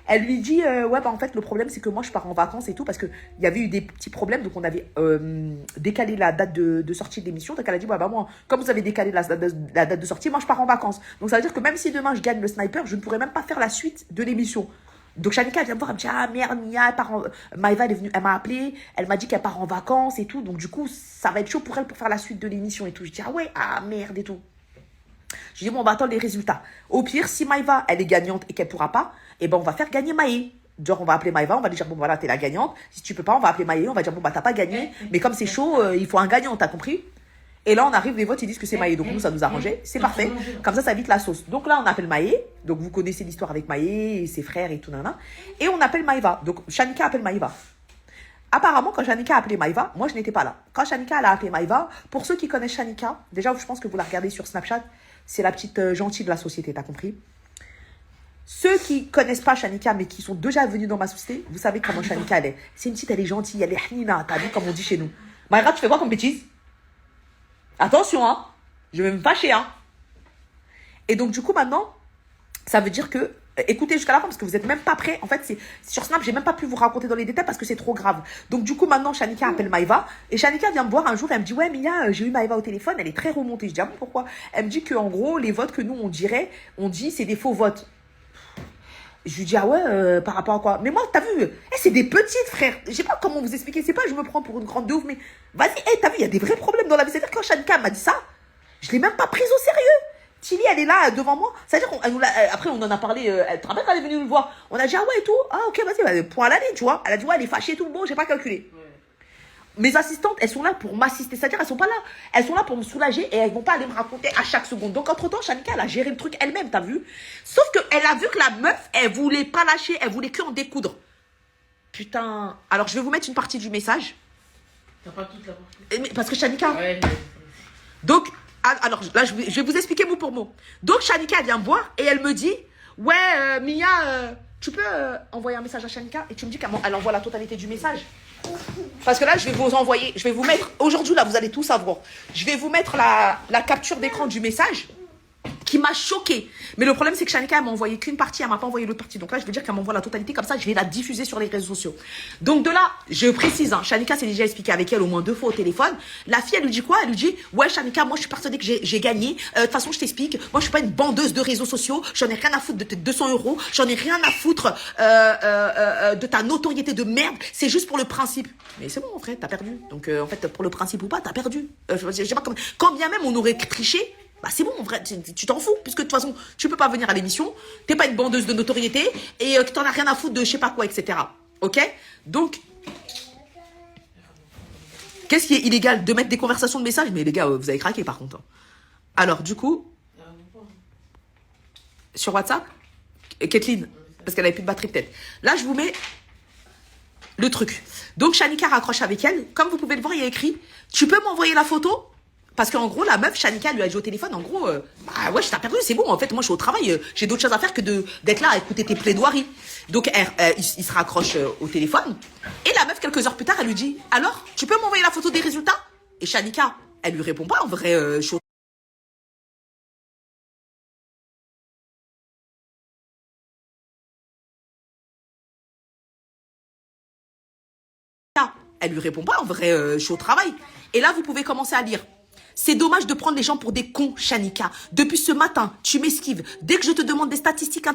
Elle lui dit, ouais, bah en fait, le problème, c'est que moi, je pars en vacances et tout, parce qu'il y avait eu des petits problèmes, donc on avait décalé la date de sortie de l'émission. Donc elle a dit, ouais, bah moi, comme vous avez décalé la date de sortie, moi, je pars en vacances. Donc ça veut dire que même si demain, je gagne le sniper, je ne pourrai même pas faire la suite de l'émission. Donc Shanika, elle vient me voir, elle me dit, ah merde, Mia, Maïva, elle est venue, elle m'a appelé, elle m'a dit qu'elle part en vacances et tout. Donc du coup, ça va être chaud pour elle pour faire la suite de l'émission et tout. Je dis, ah ouais, ah merde et tout. Je dis, bon, on va attendre les résultats. Au pire, si Maïva, elle est gagnante et qu'elle pourra pas, eh ben, on va faire gagner Maï. Genre, on va appeler Maïva, on va lui dire, bon, voilà, t'es la gagnante. Si tu peux pas, on va appeler Maï, on va dire, bon, bah, t'as pas gagné. Mais comme c'est chaud, il faut un gagnant, t'as compris? Et là, on arrive, les votes, ils disent que c'est Maï. Donc, nous, ça nous a arrangé. C'est parfait. Comme ça évite la sauce. Donc là, on appelle Maï. Donc, vous connaissez l'histoire avec Maï et ses frères et tout, nana. Et on appelle Maïva. Donc, Shanika appelle Maïva. Apparemment, quand Shanika a appelé Maïva, moi, je n'étais pas là. Quand Shanika, elle a appelé Maïva, pour ceux qui connaissent Shanika, déjà, je pense que vous la regardez sur Snapchat, c'est la petite gentille de la société, t'as compris? Ceux qui connaissent pas Shanika, mais qui sont déjà venus dans ma société, vous savez comment Shanika, elle est. C'est une petite, elle est gentille, elle est hnina, t'as vu comme on dit chez nous. Maïra, tu fais quoi comme bêtise? Attention, hein. Je vais me fâcher, hein. Et donc, du coup, maintenant, ça veut dire que, écoutez jusqu'à la fin parce que vous n'êtes même pas prêts. En fait, c'est sur Snap, j'ai même pas pu vous raconter dans les détails parce que c'est trop grave. Donc, du coup, maintenant, Shanika appelle Maïva. Et Shanika vient me voir un jour, elle me dit, ouais, Mia, j'ai eu Maïva au téléphone, elle est très remontée. Je dis, ah bon, pourquoi? Elle me dit qu'en gros, les votes que nous, on dit, c'est des faux votes. Je lui dis, ah ouais, par rapport à quoi? Mais moi, t'as vu, c'est des petites, frères. Je sais pas comment vous expliquer. C'est pas, je me prends pour une grande de ouf, mais vas-y, t'as vu, il y a des vrais problèmes dans la vie. C'est-à-dire, quand Shanika m'a dit ça, je l'ai même pas prise au sérieux. Tilly, elle est là devant moi. C'est-à-dire après, on en a parlé. Elle te rappelle quand elle est venue nous voir? On a dit, ah ouais, et tout. Ah, ok, vas-y, point à l'année, tu vois. Elle a dit, ouais, elle est fâchée et tout. Bon, j'ai pas calculé. Ouais. Mes assistantes, elles sont là pour m'assister. C'est-à-dire, elles sont pas là. Elles sont là pour me soulager et elles vont pas aller me raconter à chaque seconde. Donc, entre-temps, Shanika, elle a géré le truc elle-même, t'as vu? Sauf qu'elle a vu que la meuf, elle voulait pas lâcher. Elle voulait que en découdre. Putain. Alors, je vais vous mettre une partie du message. T'as pas toute la partie? Parce que Shanika. Ouais, donc, alors là, je vais vous expliquer mot pour mot. Donc, Shanika vient me voir et elle me dit, ouais, Mia, tu peux envoyer un message à Shanika? Et tu me dis qu'elle envoie la totalité du message. Parce que là, je vais vous envoyer, je vais vous mettre, aujourd'hui, là, vous allez tout savoir. Je vais vous mettre la capture d'écran du message qui m'a choquée. Mais le problème, c'est que Shanika, elle m'a envoyé qu'une partie, elle m'a pas envoyé l'autre partie. Donc là, je veux dire qu'elle m'envoie la totalité, comme ça, je vais la diffuser sur les réseaux sociaux. Donc de là, je précise, hein, Shanika s'est déjà expliqué avec elle au moins 2 fois au téléphone. La fille, elle lui dit quoi? Elle lui dit, ouais, Shanika, moi, je suis persuadée que j'ai gagné. De toute façon, je t'explique. Moi, je suis pas une bandeuse de réseaux sociaux. J'en ai rien à foutre de tes 200 €. J'en ai rien à foutre de ta notoriété de merde. C'est juste pour le principe. Mais c'est bon, en fait, t'as perdu. Donc, en fait, pour le principe ou pas, t'as perdu. Je sais pas comment. Quand bien même on aurait triché, bah c'est bon, en vrai, tu t'en fous, puisque de toute façon, tu peux pas venir à l'émission, t'es pas une bandeuse de notoriété, et que t'en as rien à foutre de je sais pas quoi, etc. Ok? Donc, qu'est-ce qui est illégal? De mettre des conversations de messages? Mais les gars, vous avez craqué par contre. Alors, du coup, sur WhatsApp, Kathleen, parce qu'elle avait plus de batterie peut-être. Là, je vous mets le truc. Donc, Shanika raccroche avec elle. Comme vous pouvez le voir, il y a écrit, tu peux m'envoyer la photo? Parce qu'en gros, la meuf, Shanika, lui a dit au téléphone, en gros, bah ouais, je t'ai perdu, c'est bon, en fait, moi, je suis au travail, j'ai d'autres choses à faire que d'être là à écouter tes plaidoiries. Donc, il se raccroche au téléphone. Et la meuf, quelques heures plus tard, elle lui dit, alors, tu peux m'envoyer la photo des résultats? Et Shanika, elle lui répond pas, en vrai, je suis au travail. Elle lui répond pas, en vrai, je suis au travail. Et là, vous pouvez commencer à lire. C'est dommage de prendre les gens pour des cons, Shanika. Depuis ce matin, tu m'esquives. Dès que je te demande des statistiques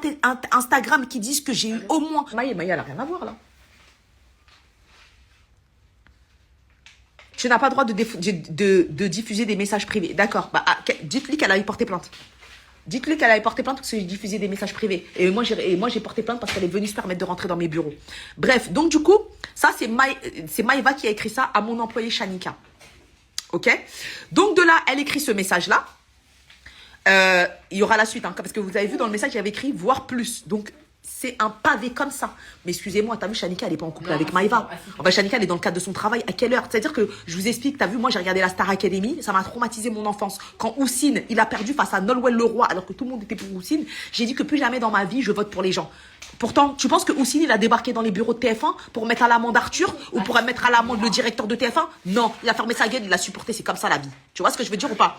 Instagram qui disent que j'ai eu au moins... Maï, elle a rien à voir, là. Tu n'as pas le droit de diffuser des messages privés. D'accord. Bah, dites-lui qu'elle aille porter plainte. Dites-lui qu'elle aille porter plainte parce que j'ai diffusé des messages privés. Et moi, j'ai porté plainte parce qu'elle est venue se permettre de rentrer dans mes bureaux. Bref, donc du coup, ça, c'est Maïva qui a écrit ça à mon employé Shanika. Ok? Donc de là, elle écrit ce message-là. Il y aura la suite, hein, parce que vous avez vu dans le message, il y avait écrit voir plus. Donc c'est un pavé comme ça. Mais excusez-moi, t'as vu, Shanika, elle n'est pas en couple avec Maïva. Enfin, Shanika, elle est dans le cadre de son travail. À quelle heure? C'est-à-dire que je vous explique, t'as vu, moi j'ai regardé la Star Academy, ça m'a traumatisé mon enfance. Quand Houssine, il a perdu face à Nolwenn Leroy, alors que tout le monde était pour Houssine, j'ai dit que plus jamais dans ma vie, je vote pour les gens. Pourtant, tu penses que Houssine, il a débarqué dans les bureaux de TF1 pour mettre à l'amende Arthur ou pour mettre à l'amende le directeur de TF1? Non, il a fermé sa gueule, il a supporté, c'est comme ça la vie. Tu vois ce que je veux dire ou pas?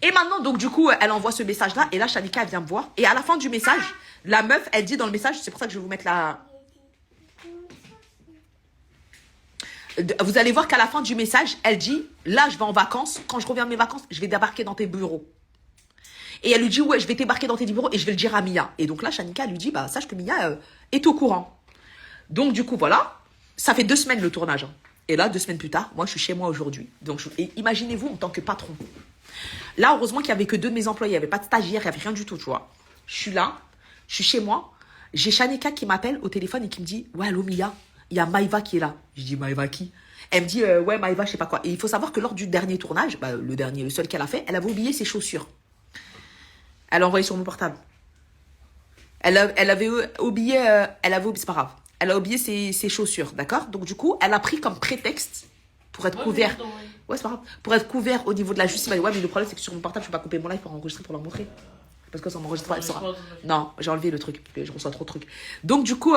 Et maintenant, donc, du coup, elle envoie ce message-là. Et là, Shanika, elle vient me voir. Et à la fin du message, la meuf, elle dit dans le message, c'est pour ça que je vais vous mettre la... Vous allez voir qu'à la fin du message, elle dit, là, je vais en vacances. Quand je reviens de mes vacances, je vais débarquer dans tes bureaux. Et elle lui dit, ouais, je vais débarquer dans tes bureaux et je vais le dire à Mia. Et donc là, Shanika lui dit, bah, sache que Mia est au courant. Donc, du coup, voilà. Ça fait 2 semaines le tournage. Hein. Et là, 2 semaines plus tard, moi, je suis chez moi aujourd'hui. Donc, et imaginez-vous en tant que patron. Là, heureusement qu'il n'y avait que 2 de mes employés. Il n'y avait pas de stagiaire, il n'y avait rien du tout, tu vois. Je suis là, je suis chez moi. J'ai Shanika qui m'appelle au téléphone et qui me dit, ouais, allô, Mia, il y a Maïva qui est là. Je dis, Maïva qui? Elle me dit, ouais, Maïva, je sais pas quoi. Et il faut savoir que lors du dernier tournage, bah, le seul qu'elle a fait, elle avait oublié ses chaussures. Elle a envoyé sur mon portable. Elle avait oublié, c'est pas grave. Elle a oublié ses chaussures, d'accord? Donc du coup, elle a pris comme prétexte pour être couvert. Ouais, c'est pas grave. Pour être couvert au niveau de la justice. Elle m'a dit, ouais, mais le problème, c'est que sur mon portable, je peux pas couper mon live pour enregistrer, pour leur montrer. Parce que ça m'enregistre pas, elle saura. Non, j'ai enlevé le truc, parce que je reçois trop de trucs. Donc du coup,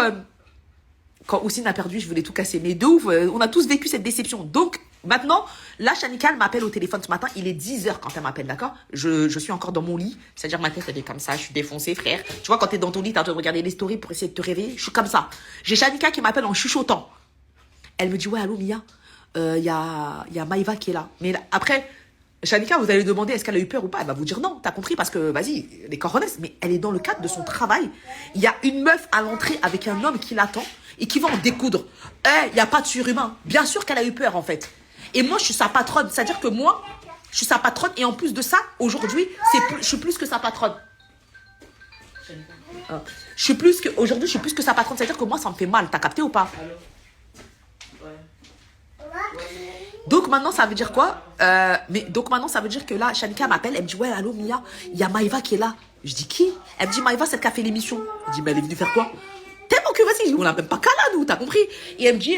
quand Oussine a perdu, je voulais tout casser. Mais de ouf, on a tous vécu cette déception. Donc, maintenant, là, Shanika, elle m'appelle au téléphone ce matin. Il est 10h quand elle m'appelle, d'accord? Je suis encore dans mon lit. C'est-à-dire, ma tête, elle est comme ça. Je suis défoncée, frère. Tu vois, quand t'es dans ton lit, t'as en train de regarder les stories pour essayer de te réveiller. Je suis comme ça. J'ai Shanika qui m'appelle en chuchotant. Elle me dit, ouais, allô, Mia, y a Maïva qui est là. Mais là, après, Shanika, vous allez demander est-ce qu'elle a eu peur ou pas. Elle va vous dire non, t'as compris, parce que, vas-y, les coronets. Mais elle est dans le cadre de son travail. Il y a une meuf à l'entrée avec un homme qui l'attend et qui va en découdre. Il n'y a pas de surhumain. Bien sûr qu'elle a eu peur, en fait. Et moi, je suis sa patronne. C'est-à-dire que moi, je suis sa patronne. Et en plus de ça, aujourd'hui, je suis plus que sa patronne. Aujourd'hui, je suis plus que sa patronne. C'est-à-dire que moi, ça me fait mal. T'as capté ou pas? Donc maintenant, ça veut dire quoi? Donc maintenant, ça veut dire que là, Shanika m'appelle. Elle me dit, ouais, allô, Mia, il y a Maïva qui est là. Je dis, qui? Elle me dit, Maïva, celle qui a fait l'émission. Je dis, mais elle est venue faire quoi? Tellement que vas-y, on n'a même pas qu'à là, nous, t'as compris? Et elle me dit,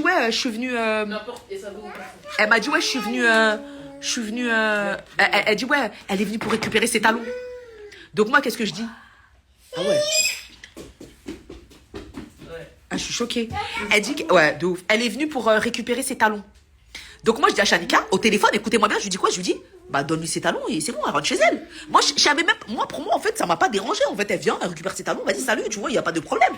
ouais, je suis venue. Elle m'a dit, ouais, je suis venue. Elle dit, ouais, elle est venue pour récupérer ses talons. Donc moi, qu'est-ce que je dis? Ah ouais. Ah, je suis choquée. Elle dit, ouais, de ouf. Elle est venue pour récupérer ses talons. Donc moi, je dis à Shanika, au téléphone, écoutez-moi bien, je lui dis quoi? Je lui dis, bah donne-lui ses talons et c'est bon, elle rentre chez elle. Moi, je savais même, pour moi, en fait, ça m'a pas dérangé. En fait, elle vient, elle récupère ses talons, vas-y, salut, tu vois, il n'y a pas de problème.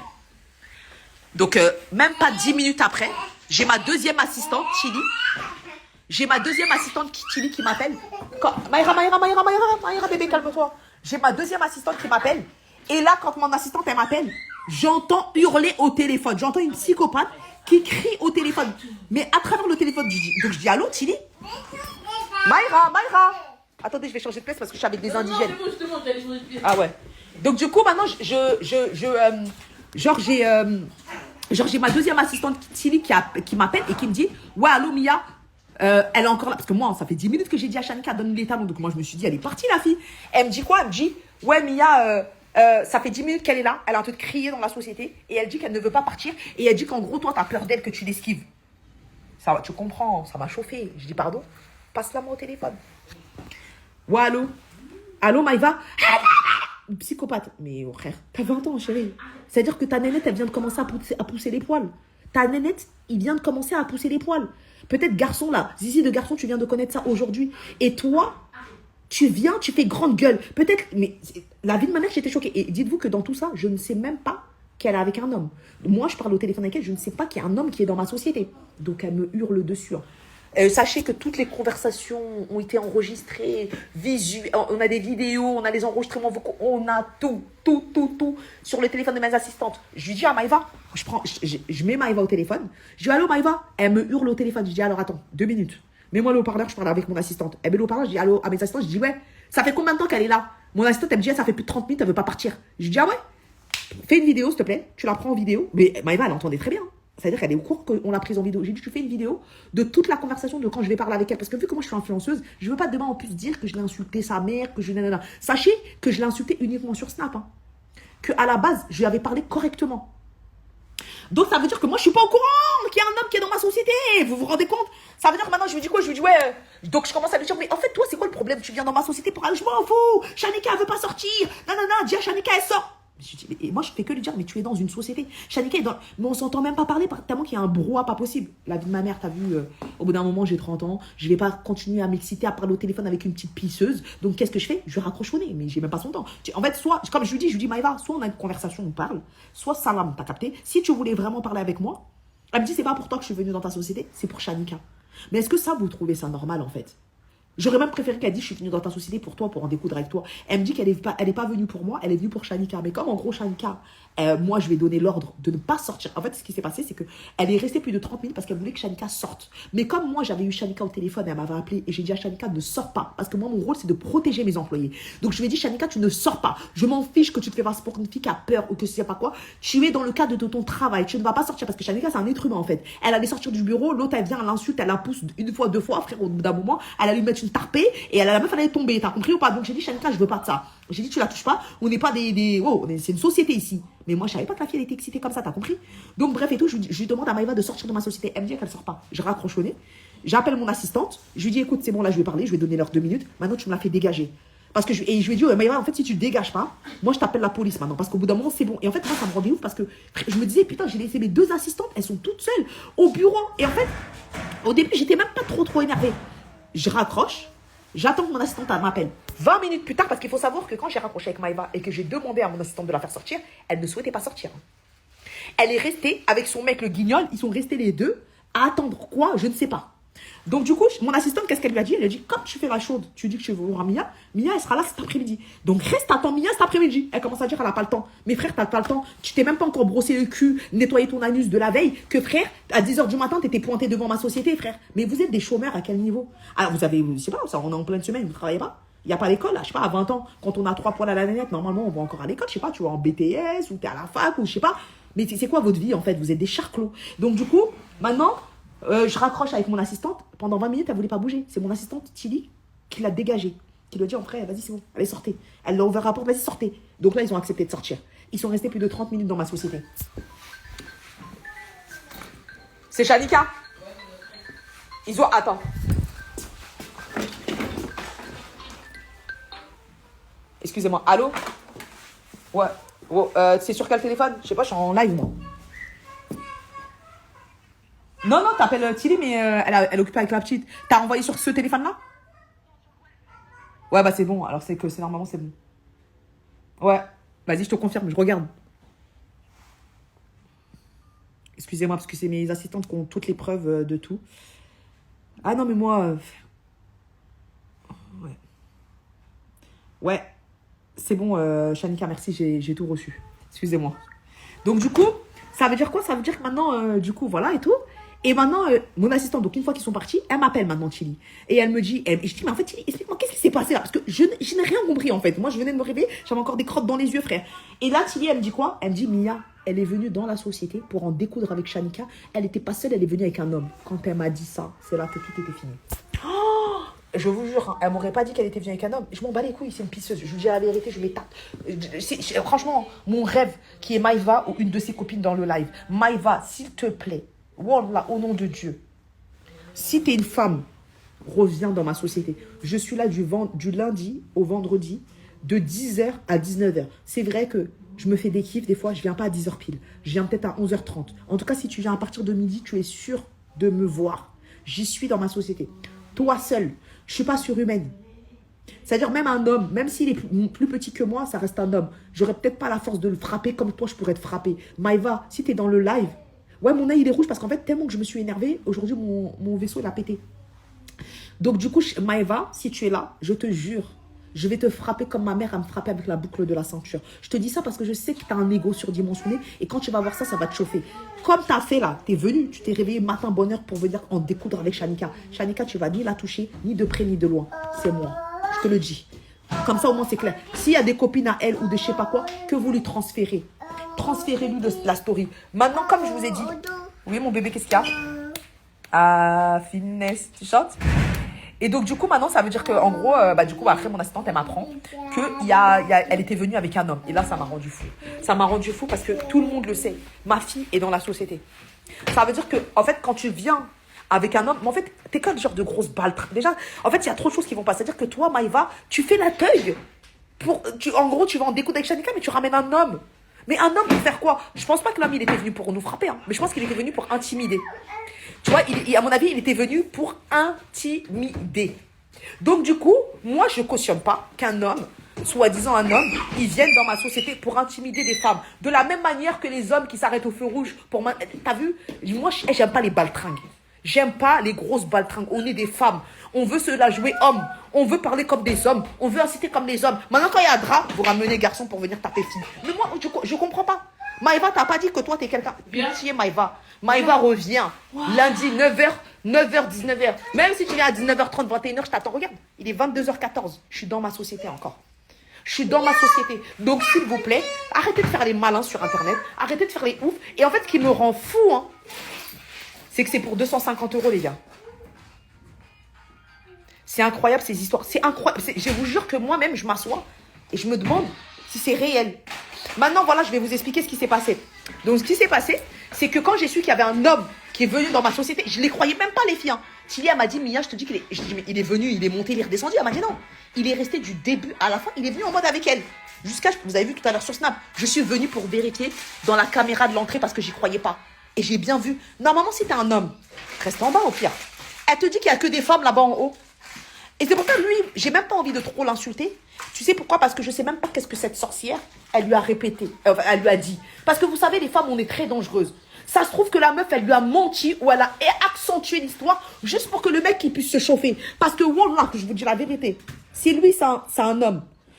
Donc, même pas 10 minutes après, j'ai ma deuxième assistante, Chili. J'ai ma deuxième assistante, Chili, qui m'appelle. Maïra, bébé, calme-toi. J'ai ma deuxième assistante qui m'appelle. Et là, quand mon assistante, elle m'appelle, j'entends hurler au téléphone. J'entends une psychopathe qui crie au téléphone. Mais à travers le téléphone, donc je dis, allô, Chili? Maïra. Attendez, je vais changer de place parce que je suis avec des indigènes. Ah ouais. Donc du coup, maintenant, j'ai ma deuxième assistante, Chili, qui m'appelle et qui me dit, ouais, allô, Mia, elle est encore là. Parce que moi, ça fait 10 minutes que j'ai dit à Shanika, donne les talons. Donc moi, je me suis dit, elle est partie, la fille. Elle me dit quoi? Elle me dit, ouais, Mia, ça fait 10 minutes qu'elle est là. Elle est en train de crier dans la société. Et elle dit qu'elle ne veut pas partir. Et elle dit qu'en gros, toi, t'as peur d'elle, que tu l'esquives. Ça, tu comprends, ça m'a chauffé. Je dis, pardon, passe-la moi au téléphone. Ouais, allô? Allô, Maïva? Psychopathe. Mais oh, frère, t'as 20 ans, chérie. C'est-à-dire que ta nénette, elle vient de commencer à pousser les poils. Ta nénette, il vient de commencer à pousser les poils. Peut-être garçon, là, zizi de garçon, tu viens de connaître ça aujourd'hui. Et toi, tu viens, tu fais grande gueule. Peut-être, mais la vie de ma mère, j'étais choquée. Et dites-vous que dans tout ça, je ne sais même pas qu'elle est avec un homme. Moi, je parle au téléphone avec elle, je ne sais pas qu'il y a un homme qui est dans ma société. Donc, elle me hurle dessus. Sachez que toutes les conversations ont été enregistrées, on a des vidéos, on a les enregistrements vocaux, on a tout sur le téléphone de mes assistantes. Je lui dis à Maïva, je mets Maïva au téléphone, je dis allô Maïva, elle me hurle au téléphone, je dis alors attends, 2 minutes, mets-moi le haut-parleur, je parle avec mon assistante. Elle met le haut-parleur, je dis allô à mes assistantes, je dis ouais, ça fait combien de temps qu'elle est là? Mon assistante, elle me dit ça fait plus de 30 minutes, elle veut pas partir. Je dis ah ouais, fais une vidéo s'il te plaît, tu la prends en vidéo, mais Maïva elle entendait très bien. C'est-à-dire qu'elle est au courant qu'on l'a prise en vidéo. J'ai dit, tu fais une vidéo de toute la conversation de quand je vais parler avec elle. Parce que vu que moi, je suis influenceuse, je ne veux pas demain en plus dire que je l'ai insulté sa mère, que je l'ai... Sachez que je l'ai insulté uniquement sur Snap. Hein. Qu'à la base, je lui avais parlé correctement. Donc, ça veut dire que moi, je ne suis pas au courant qu'il y a un homme qui est dans ma société. Vous vous rendez compte? Ça veut dire que maintenant, je lui dis quoi? Je lui dis, ouais. Donc, je commence à lui dire, mais en fait, toi, c'est quoi le problème? Tu viens dans ma société pour aller, je m'en fous. Shanika, elle veut pas sortir. Non, dis à Shanika, elle sort. Et moi, je fais que lui dire, mais tu es dans une société. Shanika est dans... Mais on s'entend même pas parler, tellement qu'il y a un brouhaha pas possible. La vie de ma mère, t'as vu, au bout d'un moment, j'ai 30 ans. Je vais pas continuer à m'exciter, à parler au téléphone avec une petite pisseuse. Donc, qu'est-ce que je fais? Je raccroche au nez, mais j'ai même pas son temps. En fait, soit, comme je lui dis, Maïva, soit on a une conversation, on parle, soit salam, t'as capté? Si tu voulais vraiment parler avec moi, elle me dit, c'est pas pour toi que je suis venue dans ta société, c'est pour Shanika. Mais est-ce que ça, vous trouvez ça normal, en fait? J'aurais même préféré qu'elle dise je suis venue dans ta société pour toi, pour en découdre avec toi. Elle me dit qu'elle est pas venue pour moi, elle est venue pour Shanika. Mais comme en gros Shanika, moi je vais donner l'ordre de ne pas sortir. En fait, ce qui s'est passé, c'est que elle est restée plus de 30 minutes parce qu'elle voulait que Shanika sorte. Mais comme moi j'avais eu Shanika au téléphone, elle m'avait appelé et j'ai dit à Shanika ne sors pas. Parce que moi mon rôle c'est de protéger mes employés. Donc je lui ai dit Shanika tu ne sors pas. Je m'en fiche que tu te fais passer pour une fille qui a peur ou que je sais pas quoi. Tu es dans le cadre de ton travail. Tu ne vas pas sortir parce que Shanika c'est un être humain en fait. Elle allait sortir du bureau, l'autre elle vient, elle l'insulte, elle la pousse une fois, deux fois, frère, au bout d'un moment, elle allait lui mettre une tarpée et la meuf elle allait tomber, t'as compris ou pas? Donc j'ai dit Shanika je veux pas de ça. J'ai dit tu la touches pas, on n'est pas c'est une société ici. Mais moi je savais pas que la fille elle était excitée comme ça, t'as compris? Donc bref et tout, je lui demande à Maïva de sortir de ma société. Elle me dit qu'elle sort pas. Je raccroche au nez, j'appelle mon assistante, je lui dis écoute c'est bon là je vais parler, je vais donner leurs 2 minutes, maintenant tu me la fais dégager. Parce que je lui ai dit Maïva en fait si tu dégages pas, moi je t'appelle la police maintenant parce qu'au bout d'un moment c'est bon. Et en fait moi ça me rendait ouf parce que je me disais putain j'ai laissé mes 2 assistantes, elles sont toutes seules au bureau. Et en fait au début j'étais même pas trop énervée. Je raccroche. J'attends que mon assistante m'appelle 20 minutes plus tard parce qu'il faut savoir que quand j'ai raccroché avec Maïva et que j'ai demandé à mon assistante de la faire sortir, elle ne souhaitait pas sortir. Elle est restée avec son mec le guignol, ils sont restés les deux à attendre quoi, je ne sais pas. Donc du coup, mon assistante, qu'est-ce qu'elle lui a dit? Elle a dit, comme tu fais la chaude, tu dis que tu veux voir Mia, Mia elle sera là cet après-midi. Donc reste, attends Mia cet après-midi. Elle commence à dire qu'elle n'a pas le temps. Mais frère, t'as pas le temps. Tu t'es même pas encore brossé le cul, nettoyé ton anus de la veille, que frère, à 10h du matin, t'étais pointé devant ma société, frère. Mais vous êtes des chômeurs à quel niveau? Alors vous avez, je sais pas, ça, on est en pleine semaine, vous travaillez pas? Il n'y a pas l'école, là, je sais pas, à 20 ans, quand on a 3 poils à la nanette, normalement, on va encore à l'école, je sais pas, tu vas en BTS, ou t'es à la fac, ou je sais pas. Mais c'est quoi votre vie, en fait? Vous êtes des charclos. Donc, du coup, maintenant, je raccroche avec mon assistante. Pendant 20 minutes, elle voulait pas bouger. C'est mon assistante, Tilly, qui l'a dégagée. Qui lui a dit, en frère, vas-y, c'est bon, allez, sortez. Elle l'a ouvert la porte, vas-y, sortez. Donc là, ils ont accepté de sortir. Ils sont restés plus de 30 minutes dans ma société. C'est Shanika? Ils ont... Attends. Excusez-moi, allô? Ouais. Oh, c'est sur quel téléphone? Je sais pas, je suis en live, moi. Non, t'appelles Tilly, mais elle est occupée avec la petite. T'as envoyé sur ce téléphone-là? Ouais, bah c'est bon. Alors, c'est normalement, c'est bon. Ouais. Vas-y, je te confirme, je regarde. Excusez-moi, parce que c'est mes assistantes qui ont toutes les preuves de tout. Ah non, mais moi... Ouais. Ouais. C'est bon, Shanika, merci, j'ai tout reçu. Excusez-moi. Donc, du coup, ça veut dire quoi? Ça veut dire que maintenant, du coup, voilà et tout. Et maintenant, mon assistante, donc une fois qu'ils sont partis, elle m'appelle maintenant, Tilly. Et elle me dit, et je dis, mais en fait, Tilly, explique-moi, qu'est-ce qui s'est passé là? Parce que je n'ai rien compris, en fait. Moi, je venais de me réveiller, j'avais encore des crottes dans les yeux, frère. Et là, Tilly, elle me dit quoi? Elle me dit, Mia, elle est venue dans la société pour en découdre avec Shanika. Elle n'était pas seule, elle est venue avec un homme. Quand elle m'a dit ça, c'est là que tout était fini. Oh, je vous jure, hein, elle m'aurait pas dit qu'elle était venue avec un homme. Je m'en bats les couilles, c'est une pisseuse. Je vous dis la vérité, je m'étape. Franchement, mon rêve qui est Maïva ou une de ses copines dans le live. Maïva, s'il te plaît, Wallah, au nom de Dieu, si t'es une femme, reviens dans ma société. Je suis là du lundi au vendredi, de 10h à 19h. C'est vrai que je me fais des kiffs, des fois, je viens pas à 10h pile. Je viens peut-être à 11h30. En tout cas, si tu viens à partir de midi, tu es sûr de me voir. J'y suis dans ma société. Toi seul, je suis pas surhumaine. C'est-à-dire même un homme, même s'il est plus petit que moi, ça reste un homme. J'aurais peut-être pas la force de le frapper comme toi, je pourrais te frapper. Maïva, si t'es dans le live, ouais, mon œil, il est rouge parce qu'en fait, tellement que je me suis énervée, aujourd'hui, mon vaisseau, il a pété. Donc, du coup, Maïva, si tu es là, je te jure, je vais te frapper comme ma mère a me frappé avec la boucle de la ceinture. Je te dis ça parce que je sais que tu as un ego surdimensionné et quand tu vas voir ça, ça va te chauffer. Comme tu as fait là, tu es venu, tu t'es réveillé matin, bonne heure pour venir en découdre avec Shanika. Shanika, tu vas ni la toucher, ni de près, ni de loin. C'est moi. Je te le dis. Comme ça, au moins, c'est clair. S'il y a des copines à elle ou de je sais pas quoi, que vous lui transférez. Transférez-lui la story. Maintenant, comme je vous ai dit... Oui, mon bébé, qu'est-ce qu'il y a? Ah, finesse. Tu chantes? Et donc, du coup, maintenant, ça veut dire qu'en gros, du coup, après, mon assistante, elle m'apprend qu'elle était venue avec un homme. Et là, ça m'a rendu fou. Ça m'a rendu fou parce que tout le monde le sait. Ma fille est dans la société. Ça veut dire que, en fait, quand tu viens avec un homme, mais en fait, t'es comme genre de grosse balle. Déjà, en fait, il y a trop de choses qui vont pas. C'est-à-dire que toi, Maïva, tu fais la teuille. En gros, tu vas en découdre avec Shanika, mais tu ramènes un homme. Mais un homme pour faire quoi? Je pense pas que l'homme, il était venu pour nous frapper, hein, mais je pense qu'il était venu pour intimider. Tu vois, à mon avis, il était venu pour intimider. Donc du coup, moi, je cautionne pas qu'un homme, soi-disant un homme, il vienne dans ma société pour intimider des femmes. De la même manière que les hommes qui s'arrêtent au feu rouge pour... T'as vu? Moi, j'aime pas les baltringues. J'aime pas les grosses baltringues. On est des femmes. On veut se la jouer homme. On veut parler comme des hommes. On veut inciter comme les hommes. Maintenant, quand il y a un drap, vous ramenez garçon pour venir taper fille. Mais moi, je comprends pas. Maïva, t'as pas dit que toi, t'es quelqu'un. Bien. Pitié, Maïva. Maïva revient. Lundi, 9h, 19h. Même si tu viens à 19h30, 21h, je t'attends. Regarde, il est 22h14. Je suis dans ma société encore. Je suis dans ma société. Donc, s'il vous plaît, arrêtez de faire les malins sur Internet. Arrêtez de faire les oufs. Et en fait, ce qui me rend fou, hein, c'est que c'est pour 250 €, les gars. C'est incroyable, ces histoires. C'est incroyable. Je vous jure que moi-même, je m'assois et je me demande si c'est réel. Maintenant, voilà, je vais vous expliquer ce qui s'est passé. Donc, ce qui s'est passé, c'est que quand j'ai su qu'il y avait un homme qui est venu dans ma société, je ne les croyais même pas, les filles. Hein. Tilly, elle m'a dit, Mia, je te dis qu'il est... Je dis, mais il est venu, il est monté, il est redescendu. Elle m'a dit non. Il est resté du début à la fin. Il est venu en mode avec elle. Vous avez vu tout à l'heure sur Snap, je suis venue pour vérifier dans la caméra de l'entrée parce que j'y croyais pas. Et j'ai bien vu. Normalement, si t'es un homme, reste en bas au pire. Elle te dit qu'il n'y a que des femmes là-bas en haut. Et c'est pourquoi lui, j'ai même pas envie de trop l'insulter. Tu sais pourquoi? Parce que je sais même pas qu'est-ce que cette sorcière, elle lui a répété. Elle lui a dit. Parce que vous savez, les femmes, on est très dangereuses. Ça se trouve que la meuf, elle lui a menti ou elle a accentué l'histoire juste pour que le mec il puisse se chauffer. Parce que, wallah, que je vous dis la vérité, si lui, c'est un homme